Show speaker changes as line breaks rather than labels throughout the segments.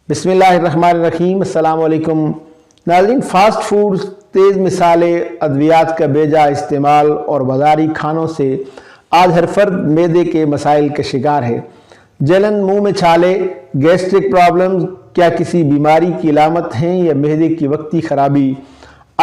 بسم اللہ الرحمن الرحیم۔ السلام علیکم ناظرین، فاسٹ فوڈ، تیز مثالیں، ادویات کا بیجا استعمال اور بازاری کھانوں سے آج ہر فرد معدے کے مسائل کا شکار ہے۔ جلن، منہ میں چھالے، گیسٹرک پرابلمز کیا کسی بیماری کی علامت ہیں یا معدے کی وقتی خرابی؟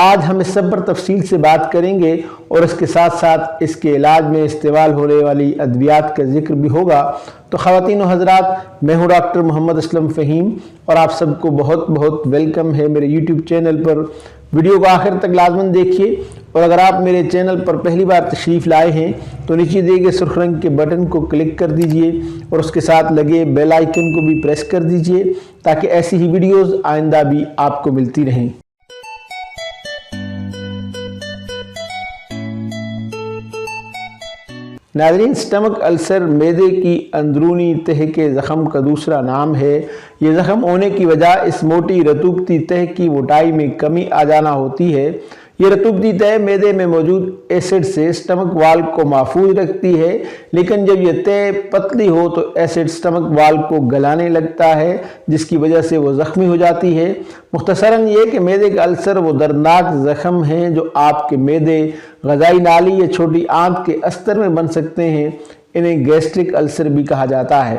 آج ہم اس سب پر تفصیل سے بات کریں گے اور اس کے ساتھ ساتھ اس کے علاج میں استعمال ہونے والی ادویات کا ذکر بھی ہوگا۔ تو خواتین و حضرات، میں ہوں ڈاکٹر محمد اسلم فہیم اور آپ سب کو بہت بہت ویلکم ہے میرے یوٹیوب چینل پر۔ ویڈیو کو آخر تک لازماً دیکھیے، اور اگر آپ میرے چینل پر پہلی بار تشریف لائے ہیں تو نیچے دیے گئے سرخ رنگ کے بٹن کو کلک کر دیجئے اور اس کے ساتھ لگے بیل آئیکن کو بھی پریس کر دیجئے تاکہ ایسی ہی ویڈیوز آئندہ بھی آپ کو ملتی رہیں۔ ناظرین، سٹمک السر معدے کی اندرونی تہہ کے زخم کا دوسرا نام ہے۔ یہ زخم ہونے کی وجہ اس موٹی رطوبتی تہہ کی موٹائی میں کمی آ جانا ہوتی ہے۔ یہ رطوبتی تہہ معدے میں موجود ایسڈ سے سٹمک وال کو محفوظ رکھتی ہے، لیکن جب یہ تہہ پتلی ہو تو ایسڈ سٹمک وال کو گلانے لگتا ہے، جس کی وجہ سے وہ زخمی ہو جاتی ہے۔ مختصراً یہ کہ معدے کا السر وہ دردناک زخم ہیں جو آپ کے معدے، غذائی نالی یا چھوٹی آنت کے استر میں بن سکتے ہیں۔ انہیں گیسٹرک السر بھی کہا جاتا ہے۔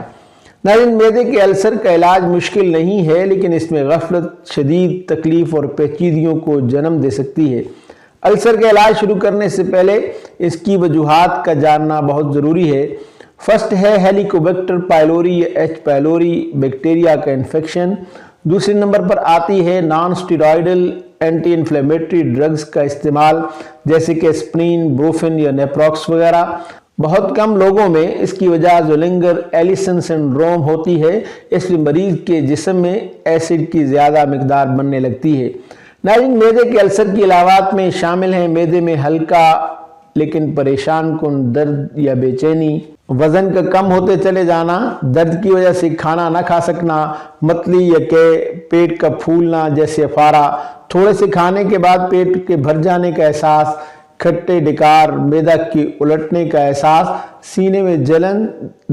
ناظرین، معدے کے السر کا علاج مشکل نہیں ہے، لیکن اس میں غفلت شدید تکلیف اور پیچیدگیوں کو جنم دے سکتی ہے۔ السر کا علاج شروع کرنے سے پہلے اس کی وجوہات کا جاننا بہت ضروری ہے۔ فرسٹ ہے ہیلیکوبیکٹر پائلوری یا ایچ پائلوری بیکٹیریا کا انفیکشن۔ دوسرے نمبر پر آتی ہے نان سٹیرائڈل اینٹی انفلیمیٹری ڈرگز کا استعمال، جیسے کہ اسپرین، بروفن یا نیپروکس وغیرہ۔ بہت کم لوگوں میں اس کی وجہ زولنگر ایلیسن سنڈروم ہوتی ہے، اس میں مریض کے جسم میں ایسڈ کی زیادہ مقدار بننے لگتی ہے۔ ناظرین، معدے کے السر کی علامات میں شامل ہیں معدے میں ہلکا لیکن پریشان کن درد یا بے چینی، وزن کا کم ہوتے چلے جانا، درد کی وجہ سے کھانا نہ کھا سکنا، متلی یا کہ پیٹ کا پھولنا جیسے افارہ، تھوڑے سے کھانے کے بعد پیٹ کے بھر جانے کا احساس، کھٹے ڈکار، معدہ کے الٹنے کا احساس، سینے میں جلن،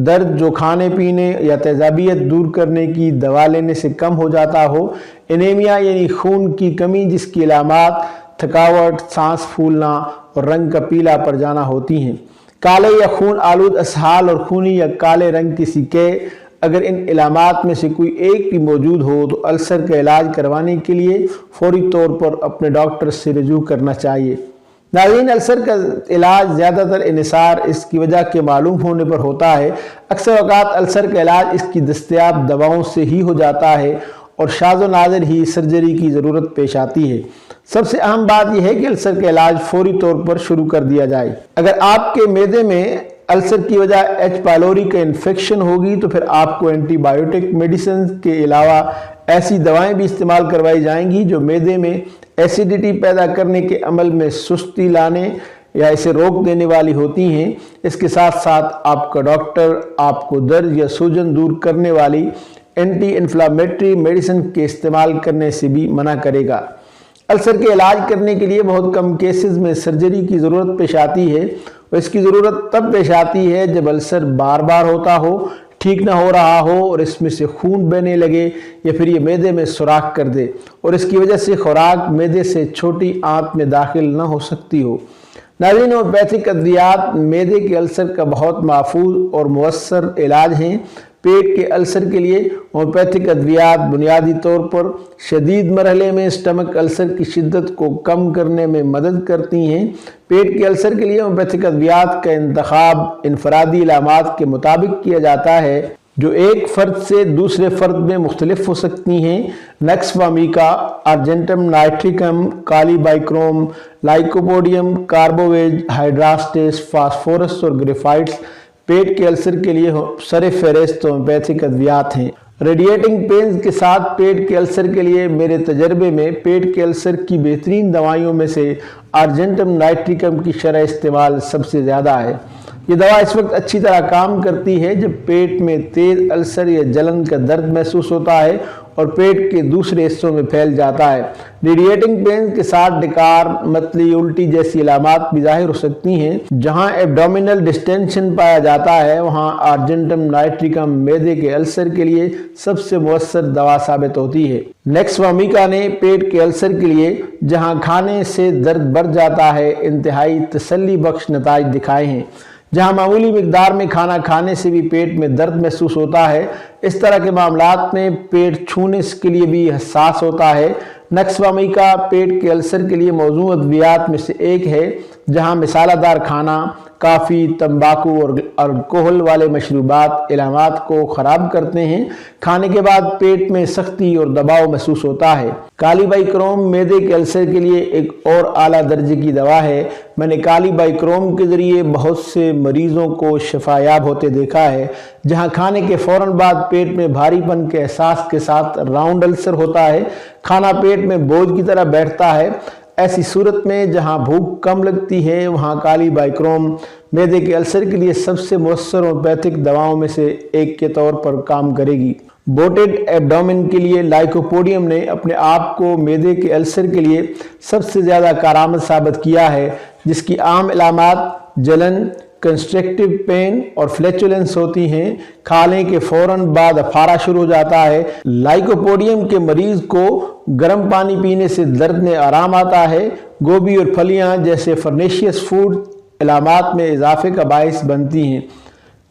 درد جو کھانے پینے یا تیزابیت دور کرنے کی دوا لینے سے کم ہو جاتا ہو، انیمیا یعنی خون کی کمی جس کی علامات تھکاوٹ، سانس پھولنا اور رنگ کا پیلا پڑ جانا ہوتی ہیں، کالے یا خون آلود اسہال اور خونی یا کالے رنگ کی سکے۔ اگر ان علامات میں سے کوئی ایک بھی موجود ہو تو السر کا علاج کروانے کے لیے فوری طور پر اپنے ڈاکٹر سے رجوع کرنا چاہیے۔ ناظرین، السر کا علاج زیادہ تر انحصار اس کی وجہ کے معلوم ہونے پر ہوتا ہے۔ اکثر اوقات السر کا علاج اس کی دستیاب دواؤں سے ہی ہو جاتا ہے اور شاذ و نادر ہی سرجری کی ضرورت پیش آتی ہے۔ سب سے اہم بات یہ ہے کہ السر کا علاج فوری طور پر شروع کر دیا جائے۔ اگر آپ کے معدے میں السر کی وجہ ایچ پائلوری کا انفیکشن ہوگی تو پھر آپ کو اینٹی بائیوٹک میڈیسن کے علاوہ ایسی دوائیں بھی استعمال کروائی جائیں گی جو معدے میں ایسیڈیٹی پیدا کرنے کے عمل میں سستی لانے یا اسے روک دینے والی ہوتی ہیں۔ اس کے ساتھ ساتھ آپ کا ڈاکٹر آپ کو درد یا سوجن دور کرنے والی اینٹی انفلامیٹری میڈیسن کے استعمال کرنے سے بھی منع کرے گا۔ السر کے علاج کرنے کے لیے بہت کم کیسز میں سرجری کی ضرورت پیش آتی ہے، اور اس کی ضرورت تب پیش آتی ہے جب السر بار بار ہوتا ہو، ٹھیک نہ ہو رہا ہو اور اس میں سے خون بہنے لگے یا پھر یہ معدے میں سوراخ کر دے اور اس کی وجہ سے خوراک معدے سے چھوٹی آنت میں داخل نہ ہو سکتی ہو۔ ناظرین، ہومیوپیتھک ادویات معدے کے السر کا بہت محفوظ اور مؤثر علاج ہیں۔ پیٹ کے السر کے لیے ہومیوپیتھک ادویات بنیادی طور پر شدید مرحلے میں سٹمک السر کی شدت کو کم کرنے میں مدد کرتی ہیں۔ پیٹ کے السر کے لیے ہومیوپیتھک ادویات کا انتخاب انفرادی علامات کے مطابق کیا جاتا ہے، جو ایک فرد سے دوسرے فرد میں مختلف ہو سکتی ہیں۔ نکس وامیکا، ارجنٹم نائٹریکم، کالی بائکروم، لائکوپوڈیم، کاربوویج، ہائیڈراسٹس، فاسفورس اور گریفائٹس پیٹ کے السر کے لیے سر فہرست ہومیوپیتھک ادویات ہیں۔ ریڈیٹنگ پینز کے ساتھ پیٹ کے السر کے لیے میرے تجربے میں پیٹ کے السر کی بہترین دوائیوں میں سے ارجنٹم نائٹریکم کی شرح استعمال سب سے زیادہ ہے۔ یہ دوا اس وقت اچھی طرح کام کرتی ہے جب پیٹ میں تیز السر یا جلن کا درد محسوس ہوتا ہے اور پیٹ کے دوسرے حصوں میں پھیل جاتا ہے۔ ریڈیٹنگ پین کے ساتھ ڈکار، متلی، الٹی جیسی علامات بھی ظاہر ہو سکتی ہیں۔ جہاں ایبڈومینل ڈسٹینشن پایا جاتا ہے وہاں آرجنٹم نائٹریکم معدے کے السر کے لیے سب سے مؤثر دوا ثابت ہوتی ہے۔ نیکسوامیکا نے پیٹ کے السر کے لیے جہاں کھانے سے درد بڑھ جاتا ہے انتہائی تسلی بخش نتائج دکھائے ہیں۔ جہاں معمولی مقدار میں کھانا کھانے سے بھی پیٹ میں درد محسوس ہوتا ہے، اس طرح کے معاملات میں پیٹ چھونے کے لیے بھی حساس ہوتا ہے۔ نیکسوامیکا پیٹ کے السر کے لیے موزوں ادویات میں سے ایک ہے۔ جہاں مسالہ دار کھانا، کافی، تمباکو اور الکحل والے مشروبات علامات کو خراب کرتے ہیں، کھانے کے بعد پیٹ میں سختی اور دباؤ محسوس ہوتا ہے۔ کالی بائی کروم معدے کے السر کے لیے ایک اور اعلیٰ درجے کی دوا ہے۔ میں نے کالی بائی کروم کے ذریعے بہت سے مریضوں کو شفا یاب ہوتے دیکھا ہے۔ جہاں کھانے کے فوراً بعد پیٹ میں بھاری پن کے احساس کے ساتھ راؤنڈ السر ہوتا ہے، کھانا پیٹ میں بوجھ کی طرح بیٹھتا ہے، ایسی صورت میں جہاں بھوک کم لگتی ہے وہاں کالی بائی کروم معدے کے السر کے لیے سب سے مؤثر ہومیوپیتھک دواؤں میں سے ایک کے طور پر کام کرے گی۔ بوٹیڈ ایبڈومن کے لیے لائکوپوڈیم نے اپنے آپ کو معدے کے السر کے لیے سب سے زیادہ کارآمد ثابت کیا ہے، جس کی عام علامات جلن، کنسٹرکٹیو پین اور فلیچولنس ہوتی ہیں۔ کھانے کے فوراً بعد افارہ شروع ہو جاتا ہے۔ لائکوپوڈیم کے مریض کو گرم پانی پینے سے درد میں آرام آتا ہے۔ گوبھی اور پھلیاں جیسے فرنیشیس فوڈ علامات میں اضافے کا باعث بنتی ہیں۔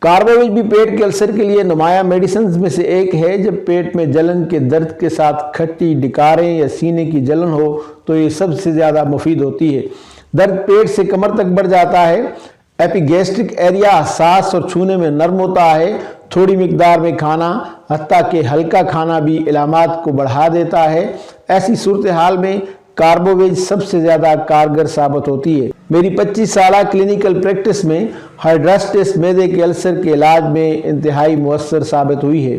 کاربوویج بھی پیٹ کے السر کے لیے نمایاں میڈیسنز میں سے ایک ہے۔ جب پیٹ میں جلن کے درد کے ساتھ کھٹی ڈکاریں یا سینے کی جلن ہو تو یہ سب سے زیادہ مفید ہوتی ہے۔ درد پیٹ سے کمر تک بڑھ جاتا ہے۔ ایپیگیسٹرک ایریا حساس اور چھونے میں نرم ہوتا ہے۔ تھوڑی مقدار میں کھانا، حتیٰ کہ ہلکا کھانا بھی علامات کو بڑھا دیتا ہے۔ ایسی صورتحال میں کاربوویج سب سے زیادہ کارگر ثابت ہوتی ہے۔ میری 25 سالہ کلینیکل پریکٹس میں ہائیڈراسٹس معدے کے السر کے علاج میں انتہائی مؤثر ثابت ہوئی ہے۔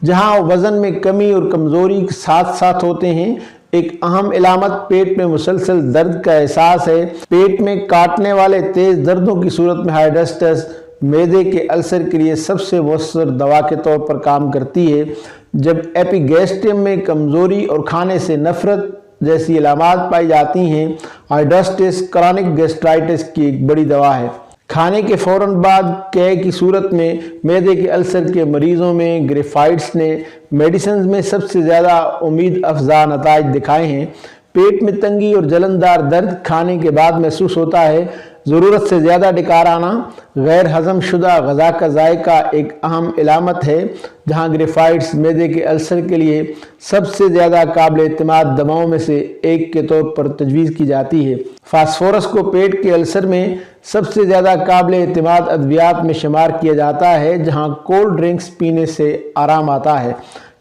جہاں وزن میں کمی اور کمزوری ساتھ ساتھ ہوتے ہیں، ایک اہم علامت پیٹ میں مسلسل درد کا احساس ہے۔ پیٹ میں کاٹنے والے تیز دردوں کی صورت میں ہائیڈراسٹس معدے کے السر کے لیے سب سے مؤثر دوا کے طور پر کام کرتی ہے۔ جب ایپیگیسٹریم میں کمزوری اور کھانے سے نفرت جیسی علامات پائی جاتی ہیں، ہائیڈراسٹس کرونک گیسٹرائٹس کی ایک بڑی دوا ہے۔ کھانے کے فوراً بعد قے کی صورت میں معدے کے السر کے مریضوں میں گریفائٹس نے میڈیسنز میں سب سے زیادہ امید افزا نتائج دکھائے ہیں۔ پیٹ میں تنگی اور جلندار درد کھانے کے بعد محسوس ہوتا ہے۔ ضرورت سے زیادہ ڈکار آنا غیر ہضم شدہ غذا کا ذائقہ ایک اہم علامت ہے۔ جہاں گریفائٹس معدے کے السر کے لیے سب سے زیادہ قابل اعتماد دواؤں میں سے ایک کے طور پر تجویز کی جاتی ہے۔ فاسفورس کو پیٹ کے السر میں سب سے زیادہ قابل اعتماد ادویات میں شمار کیا جاتا ہے۔ جہاں کولڈ ڈرنکس پینے سے آرام آتا ہے،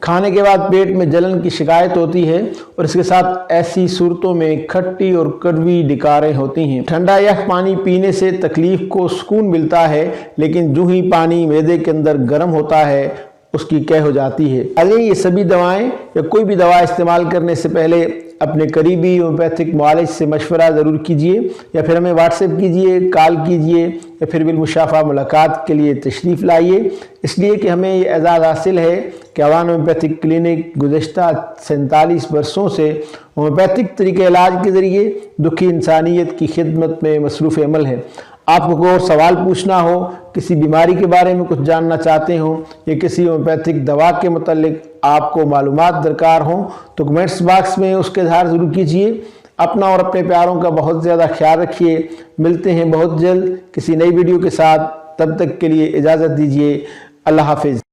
کھانے کے بعد پیٹ میں جلن کی شکایت ہوتی ہے اور اس کے ساتھ ایسی صورتوں میں کھٹی اور کڑوی ڈکاریں ہوتی ہیں۔ ٹھنڈا یخ پانی پینے سے تکلیف کو سکون ملتا ہے، لیکن جو ہی پانی معدے کے اندر گرم ہوتا ہے اس کی قے ہو جاتی ہے۔ یہ سبھی دوائیں یا کوئی بھی دوا استعمال کرنے سے پہلے اپنے قریبی ہومیوپیتھک معالج سے مشورہ ضرور کیجیے، یا پھر ہمیں واٹس ایپ کیجیے، کال کیجیے، یا پھر بالمشافہ ملاقات کے لیے تشریف لائیے، اس لیے کہ ہمیں یہ اعزاز حاصل ہے کہ عوان ہومیوپیتھک کلینک گزشتہ 47 برسوں سے ہومیوپیتھک طریقہ علاج کے ذریعے دکھی انسانیت کی خدمت میں مصروف عمل ہے۔ آپ کو کوئی اور سوال پوچھنا ہو، کسی بیماری کے بارے میں کچھ جاننا چاہتے ہوں، یا کسی ہومیوپیتھک دوا کے متعلق آپ کو معلومات درکار ہوں تو کمنٹس باکس میں اس کا اظہار ضرور کیجیے۔ اپنا اور اپنے پیاروں کا بہت زیادہ خیال رکھیے۔ ملتے ہیں بہت جلد کسی نئی ویڈیو کے ساتھ، تب تک کے لیے اجازت دیجیے۔ اللہ حافظ۔